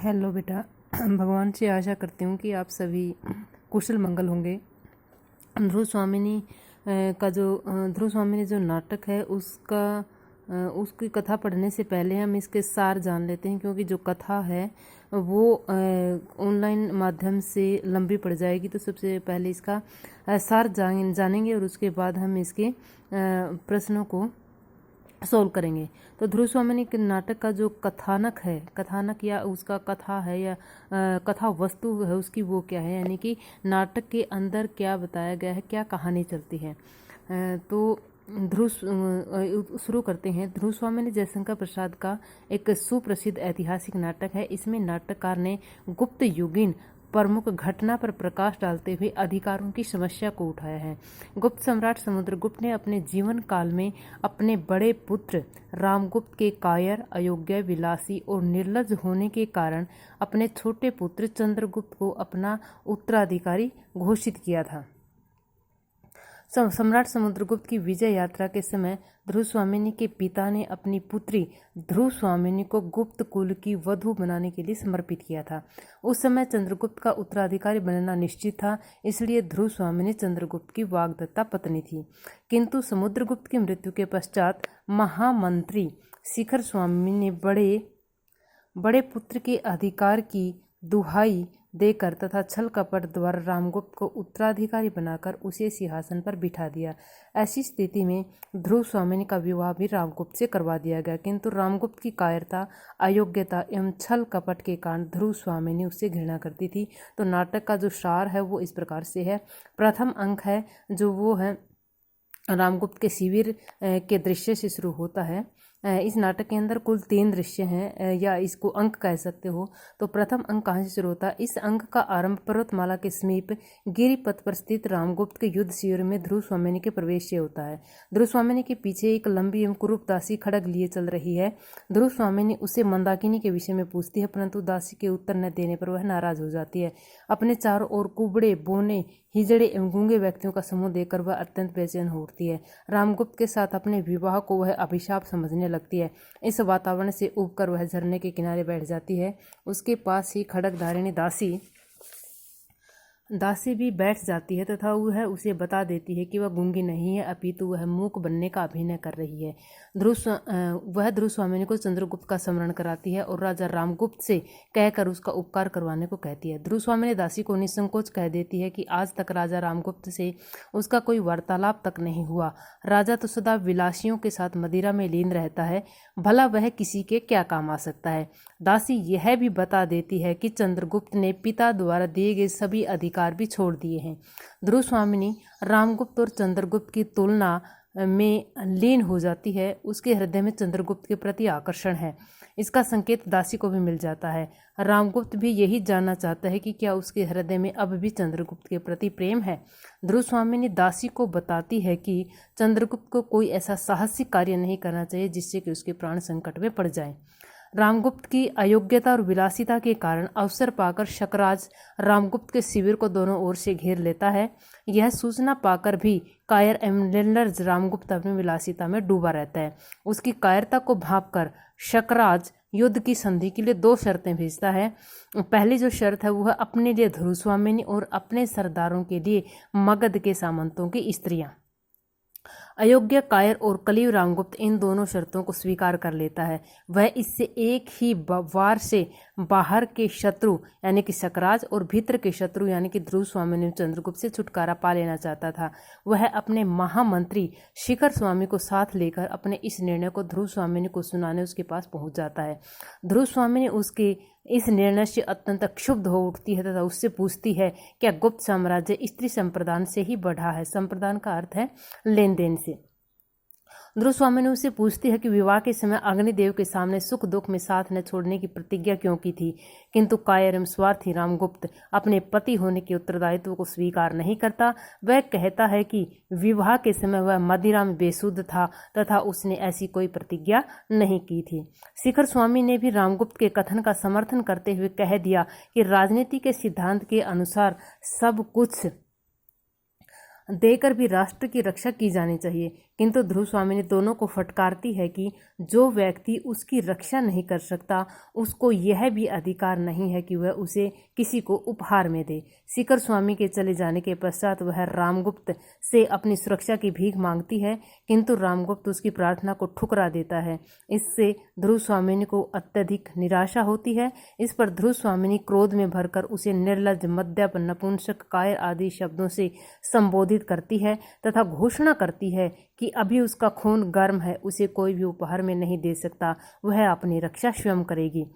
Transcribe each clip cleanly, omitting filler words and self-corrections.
Hello बेटा। भगवान से आशा करती हूँ कि आप सभी कुशल मंगल होंगे। ध्रुव स्वामिनी ध्रुव स्वामिनी जो नाटक है उसकी कथा पढ़ने से पहले हम इसके सार जान लेते हैं, क्योंकि जो कथा है वो ऑनलाइन माध्यम से लंबी पड़ जाएगी। तो सबसे पहले इसका सार जानेंगे और उसके बाद हम इसके प्रश्नों को सोल्व करेंगे। तो ध्रुव स्वामिनी के नाटक का जो कथानक या उसका कथा है या कथा वस्तु है उसकी, वो क्या है, यानी कि नाटक के अंदर क्या बताया गया है, क्या कहानी चलती है। तो शुरू करते हैं। ध्रुव स्वामिनी जयशंकर प्रसाद का एक सुप्रसिद्ध ऐतिहासिक नाटक है। इसमें नाटककार ने गुप्त युगीन प्रमुख घटना पर प्रकाश डालते हुए अधिकारों की समस्या को उठाया है। गुप्त सम्राट समुद्रगुप्त ने अपने जीवन काल में अपने बड़े पुत्र रामगुप्त के कायर, अयोग्य, विलासी और निर्लज्ज होने के कारण अपने छोटे पुत्र चंद्रगुप्त को अपना उत्तराधिकारी घोषित किया था। सम्राट समुद्रगुप्त की विजय यात्रा के समय ध्रुव स्वामिनी के पिता ने अपनी पुत्री ध्रुव स्वामिनी को गुप्त कुल की वधू बनाने के लिए समर्पित किया था। उस समय चंद्रगुप्त का उत्तराधिकारी बनना निश्चित था, इसलिए ध्रुव स्वामिनी चंद्रगुप्त की वाग्दत्ता पत्नी थी। किंतु समुद्रगुप्त की मृत्यु के पश्चात महामंत्री शिखर स्वामी ने बड़े पुत्र के अधिकार की दुहाई देकर तथा छल कपट द्वारा रामगुप्त को उत्तराधिकारी बनाकर उसे सिंहासन पर बिठा दिया। ऐसी स्थिति में ध्रुव स्वामिनी का विवाह भी रामगुप्त से करवा दिया गया, किंतु रामगुप्त की कायरता, अयोग्यता एवं छल कपट के कारण ध्रुव स्वामिनी उससे घृणा करती थी। तो नाटक का जो सार है वो इस प्रकार से है। प्रथम अंक है जो वो है रामगुप्त के शिविर के दृश्य से शुरू होता है। इस नाटक के अंदर कुल 3 दृश्य हैं, या इसको अंक कह सकते हो। तो प्रथम अंक कहाँ से शुरू होता है? इस अंक का आरंभ पर्वतमाला के समीप गिरिपथ पर स्थित रामगुप्त के युद्ध शिविर में ध्रुव स्वामिनी के प्रवेश से होता है। ध्रुव स्वामिनी के पीछे एक लंबी एवं कुरूप दासी खड्ग लिए चल रही है। ध्रुव स्वामिनी उससे मंदाकिनी के विषय में पूछती है, परंतु दासी के उत्तर न देने पर वह नाराज हो जाती है। अपने चारों ओर कुबड़े, बोने, हिजड़े एवं गूंगे व्यक्तियों का समूह देखकर वह अत्यंत बेचैन हो उठती है। रामगुप्त के साथ अपने विवाह को वह अभिशाप समझने लगती है। इस वातावरण से उबकर वह झरने के किनारे बैठ जाती है। उसके पास ही खड्गधारिणी दासी भी बैठ जाती है तथा वह उसे बता देती है कि वह गूंगी नहीं है, अपितु वह मूक बनने का अभिनय कर रही है। वह ध्रुव स्वामिनी को चंद्रगुप्त का स्मरण कराती है और राजा रामगुप्त से कहकर उसका उपकार करवाने को कहती है। ध्रुव स्वामिनी दासी को निसंकोच कह देती है कि आज तक राजा रामगुप्त से उसका कोई वार्तालाप तक नहीं हुआ। राजा तो सदा विलासियों के साथ मदिरा में लीन रहता है, भला वह किसी के क्या काम आ सकता है। दासी यह भी बता देती है कि चंद्रगुप्त ने पिता द्वारा दिए गए सभी अधिकार भी छोड़ दिए हैं। ध्रुव स्वामिनी रामगुप्त और चंद्रगुप्त की तुलना में लीन हो जाती है। उसके हृदय में चंद्रगुप्त के प्रति आकर्षण है। इसका संकेत दासी को भी मिल जाता है। रामगुप्त भी यही जानना चाहता है कि क्या उसके हृदय में अब भी चंद्रगुप्त के प्रति प्रेम है। ध्रुव स्वामिनी दासी को बताती है कि चंद्रगुप्त को कोई ऐसा साहसिक कार्य नहीं करना चाहिए जिससे कि उसके प्राण संकट में पड़ जाए। रामगुप्त की अयोग्यता और विलासिता के कारण अवसर पाकर शकराज रामगुप्त के शिविर को दोनों ओर से घेर लेता है। यह सूचना पाकर भी कायर एवं निर्लज्ज रामगुप्त अपनी विलासिता में डूबा रहता है। उसकी कायरता को भांपकर शकराज युद्ध की संधि के लिए 2 शर्तें भेजता है। पहली जो शर्त है वह अपने लिए ध्रुव स्वामिनी और अपने सरदारों के लिए मगध के सामंतों की स्त्रियां। अयोग्य, कायर और कलियुग रामगुप्त इन दोनों शर्तों को स्वीकार कर लेता है। वह इससे एक ही वार से बाहर के शत्रु यानी कि शकराज और भीतर के शत्रु यानी कि ध्रुव स्वामिनी चंद्रगुप्त से छुटकारा पा लेना चाहता था। वह अपने महामंत्री शिखर स्वामी को साथ लेकर अपने इस निर्णय को ध्रुव स्वामिनी को सुनाने उसके पास पहुंच जाता है। ध्रुव स्वामिनी उसके इस निर्णय से अत्यंत क्षुब्ध हो उठती है तथा उससे पूछती है, क्या गुप्त साम्राज्य स्त्री संप्रदान से ही बढ़ा है? संप्रदान का अर्थ है लेन देन से। ध्रुव स्वामिनी उससे पूछती है कि विवाह के समय अग्निदेव के सामने सुख दुख में साथ न छोड़ने की प्रतिज्ञा क्यों की थी, किंतु कायर एवं स्वार्थी रामगुप्त अपने पति होने के उत्तरदायित्व को स्वीकार नहीं करता। वह कहता है कि विवाह के समय वह मदिरा में बेसुध था तथा उसने ऐसी कोई प्रतिज्ञा नहीं की थी। शिखर स्वामी ने भी रामगुप्त के कथन का समर्थन करते हुए कह दिया कि राजनीति के सिद्धांत के अनुसार सब कुछ देकर भी राष्ट्र की रक्षा की जानी चाहिए, किंतु ध्रुव स्वामिनी दोनों को फटकारती है कि जो व्यक्ति उसकी रक्षा नहीं कर सकता उसको यह भी अधिकार नहीं है कि वह उसे किसी को उपहार में दे। शिखर स्वामी के चले जाने के पश्चात वह रामगुप्त से अपनी सुरक्षा की भीख मांगती है, किंतु रामगुप्त उसकी प्रार्थना को ठुकरा देता है। इससे ध्रुव स्वामिनी को अत्यधिक निराशा होती है। इस पर ध्रुव स्वामिनी क्रोध में भरकर उसे निर्लज्ज, मद्यप, नपुंसक, कायर आदि शब्दों से संबोधित करती है तथा घोषणा करती है कि अभी उसका खून गर्म है, उसे कोई भी उपहार में नहीं दे सकता, वह अपनी रक्षा स्वयं करेगी।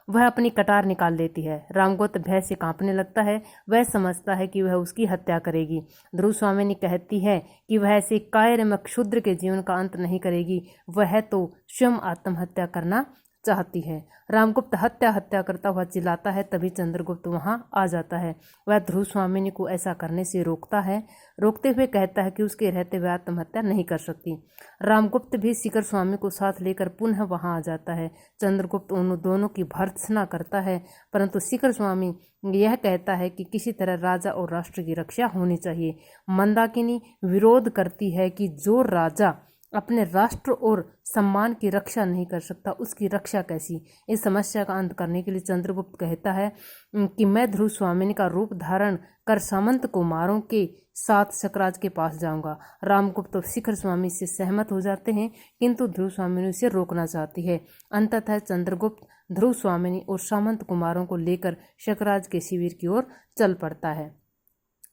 वह अपनी कटार निकाल लेती है। रामगुप्त भय से कांपने लगता है। वह समझता है कि वह उसकी हत्या करेगी। ध्रुव स्वामिनी कहती है कि वह ऐसे कायर एवं क्षुद्र के जीवन का अंत नहीं करेगी, वह तो स्वयं आत्महत्या करना चाहती है। रामगुप्त हत्या हत्या करता हुआ चिल्लाता है, तभी चंद्रगुप्त वहां आ जाता है। वह ध्रुव स्वामिनी को ऐसा करने से रोकता है, रोकते हुए कहता है कि उसके रहते हुए आत्महत्या नहीं कर सकती। रामगुप्त भी शिखर स्वामी को साथ लेकर पुनः वहां आ जाता है। चंद्रगुप्त उन दोनों की भर्त्सना करता है, परंतु शिखर स्वामी यह कहता है कि किसी तरह राजा और राष्ट्र की रक्षा होनी चाहिए। मंदाकिनी विरोध करती है कि जो राजा अपने राष्ट्र और सम्मान की रक्षा नहीं कर सकता उसकी रक्षा कैसी। इस समस्या का अंत करने के लिए चंद्रगुप्त कहता है कि मैं ध्रुव स्वामिनी का रूप धारण कर सामंत कुमारों के साथ शकराज के पास जाऊंगा। रामगुप्त और शिखर स्वामी से सहमत हो जाते हैं, किंतु ध्रुव स्वामिनी उसे रोकना चाहती है। अंततः चंद्रगुप्त ध्रुव स्वामिनी और सामंत कुमारों को लेकर शकराज के शिविर की ओर चल पड़ता है।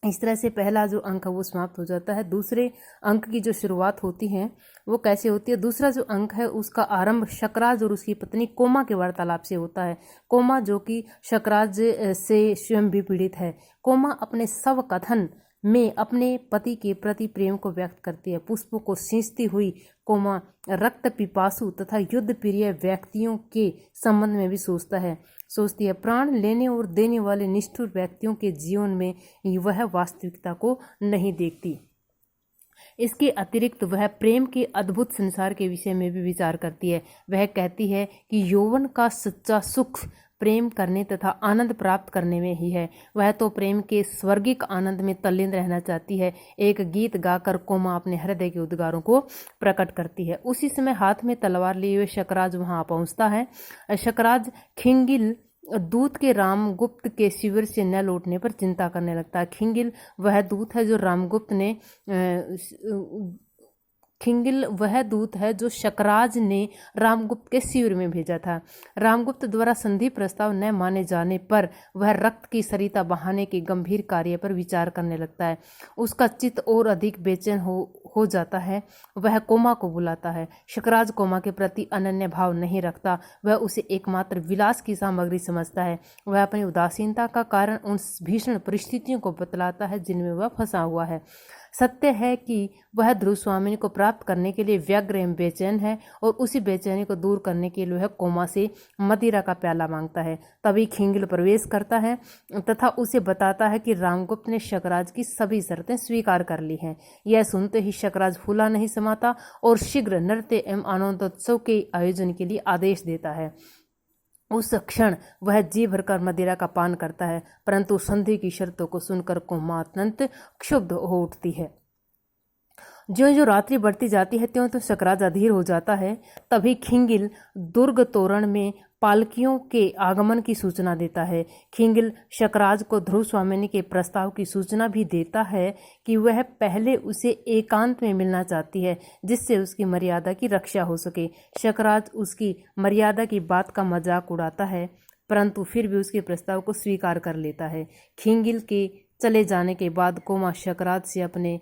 इस तरह से पहला जो अंक है वो समाप्त हो जाता है। दूसरे अंक की जो शुरुआत होती है वो कैसे होती है? दूसरा जो अंक है उसका आरंभ शकराज और उसकी पत्नी कोमा के वार्तालाप से होता है। कोमा जो कि शकराज से स्वयं भी पीड़ित है। कोमा अपने शव कथन में अपने पति के प्रति प्रेम को व्यक्त करती है। पुष्पों को सींचती हुई कोमा रक्त पिपासु तथा युद्ध प्रिय व्यक्तियों के संबंध में भी सोचती है। प्राण लेने और देने वाले निष्ठुर व्यक्तियों के जीवन में वह वास्तविकता को नहीं देखती। इसके अतिरिक्त वह प्रेम के अद्भुत संसार के विषय में भी विचार करती है। वह कहती है कि यौवन का सच्चा सुख प्रेम करने तथा आनंद प्राप्त करने में ही है। वह तो प्रेम के स्वर्गिक आनंद में तल्लीन रहना चाहती है। एक गीत गाकर कोमा अपने हृदय के उद्गारों को प्रकट करती है। उसी समय हाथ में तलवार लिए हुए शकराज वहां पहुंचता है। शकराज खिंगिल दूत के रामगुप्त के शिविर से न लौटने पर चिंता करने लगता है। खिंगिल वह दूत है जो शकराज ने रामगुप्त के शिविर में भेजा था। रामगुप्त द्वारा संधि प्रस्ताव न माने जाने पर वह रक्त की सरिता बहाने के गंभीर कार्य पर विचार करने लगता है। उसका चित्त और अधिक बेचैन हो जाता है। वह कोमा को बुलाता है। शकराज कोमा के प्रति अनन्य भाव नहीं रखता, वह उसे एकमात्र विलास की सामग्री समझता है। वह अपनी उदासीनता का कारण उन भीषण परिस्थितियों को बतलाता है जिनमें वह फंसा हुआ है। सत्य है कि वह ध्रुव स्वामिनी को प्राप्त करने के लिए व्यग्र एवं बेचैन है और उसी बेचैनी को दूर करने के लिए वह कोमा से मदिरा का प्याला मांगता है। तभी खिंगिल प्रवेश करता है तथा उसे बताता है कि रामगुप्त ने शकराज की सभी शर्तें स्वीकार कर ली हैं। यह सुनते ही शकराज फूला नहीं समाता और शीघ्र नृत्य एवं आनंदोत्सव के आयोजन के लिए आदेश देता है। उस क्षण वह जी भरकर मदिरा का पान करता है, परंतु संधि की शर्तों को सुनकर कोमा अत्यंत क्षुब्ध हो उठती है। जो रात्रि बढ़ती जाती है त्यों तो शकराज अधीर हो जाता है। तभी खिंगिल दुर्ग तोरण में पालकियों के आगमन की सूचना देता है। खिंगिल शकराज को ध्रुव स्वामिनी के प्रस्ताव की सूचना भी देता है कि वह पहले उसे एकांत में मिलना चाहती है, जिससे उसकी मर्यादा की रक्षा हो सके। शकराज उसकी मर्यादा की बात का मजाक उड़ाता है, परंतु फिर भी उसके प्रस्ताव को स्वीकार कर लेता है। खिंगिल के चले जाने के बाद कोमा शकराज से अपने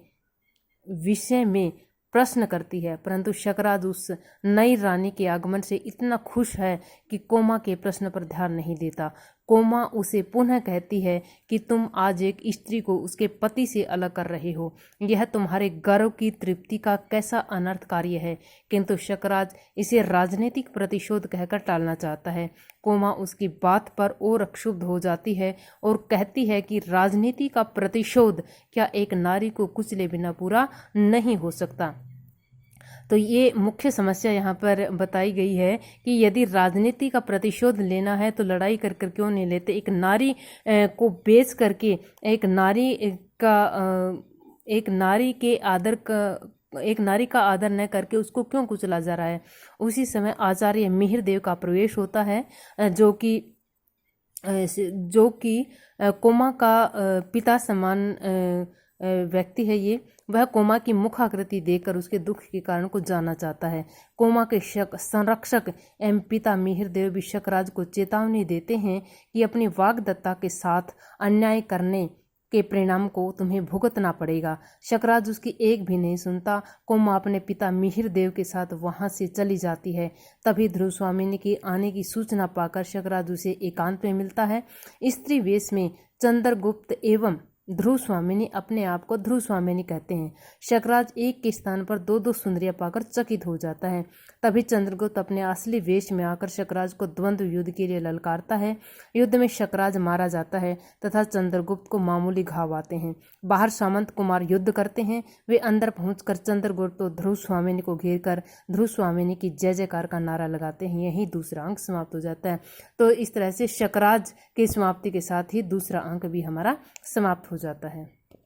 विषय में प्रश्न करती है, परंतु शकराज उस नई रानी के आगमन से इतना खुश है कि कोमा के प्रश्न पर ध्यान नहीं देता। कोमा उसे पुनः कहती है कि तुम आज एक स्त्री को उसके पति से अलग कर रहे हो, यह तुम्हारे गर्व की तृप्ति का कैसा अनर्थ कार्य है। किंतु शकराज इसे राजनीतिक प्रतिशोध कहकर टालना चाहता है। कोमा उसकी बात पर और क्षुब्ध हो जाती है और कहती है कि राजनीति का प्रतिशोध क्या एक नारी को कुचले बिना पूरा नहीं हो सकता। तो ये मुख्य समस्या यहाँ पर बताई गई है कि यदि राजनीति का प्रतिशोध लेना है तो लड़ाई कर कर क्यों नहीं लेते। एक नारी को बेच करके एक नारी के आदर एक नारी का आदर न करके उसको क्यों कुचला जा रहा है। उसी समय आचार्य मिहिर देव का प्रवेश होता है, जो कि कोमा का पिता समान व्यक्ति है। ये वह कोमा की मुखाकृति देखकर उसके दुख के कारण को जानना चाहता है। कोमा के संरक्षक एवं पिता मिहिर देव भी शकराज को चेतावनी देते हैं कि अपनी वाग्दत्ता के साथ अन्याय करने के परिणाम को तुम्हें भुगतना पड़ेगा। शकराज उसकी एक भी नहीं सुनता। कोमा अपने पिता मिहिर देव के साथ वहां से चली जाती है। तभी ध्रुव स्वामिनी के आने की सूचना पाकर शकराज उसे एकांत में मिलता है। स्त्री वेश में चंद्रगुप्त एवं ध्रुव स्वामिनी अपने आप को ध्रुव स्वामिनी कहते हैं। शकराज एक के स्थान पर दो दो सुंदरियां पाकर चकित हो जाता है। तभी चंद्रगुप्त अपने असली वेश में आकर शकराज को द्वंद्व युद्ध के लिए ललकारता है। युद्ध में शकराज मारा जाता है तथा चंद्रगुप्त को मामूली घाव आते हैं। बाहर सामंत कुमार युद्ध करते हैं। वे अंदर पहुंचकर चंद्रगुप्त तो ध्रुव स्वामिनी को घेर कर ध्रुव स्वामिनी की जय जयकार का नारा लगाते हैं। यही दूसरा अंक समाप्त हो जाता है। तो इस तरह से शकराज की समाप्ति के साथ ही दूसरा अंक भी हमारा समाप्त हो जाता है।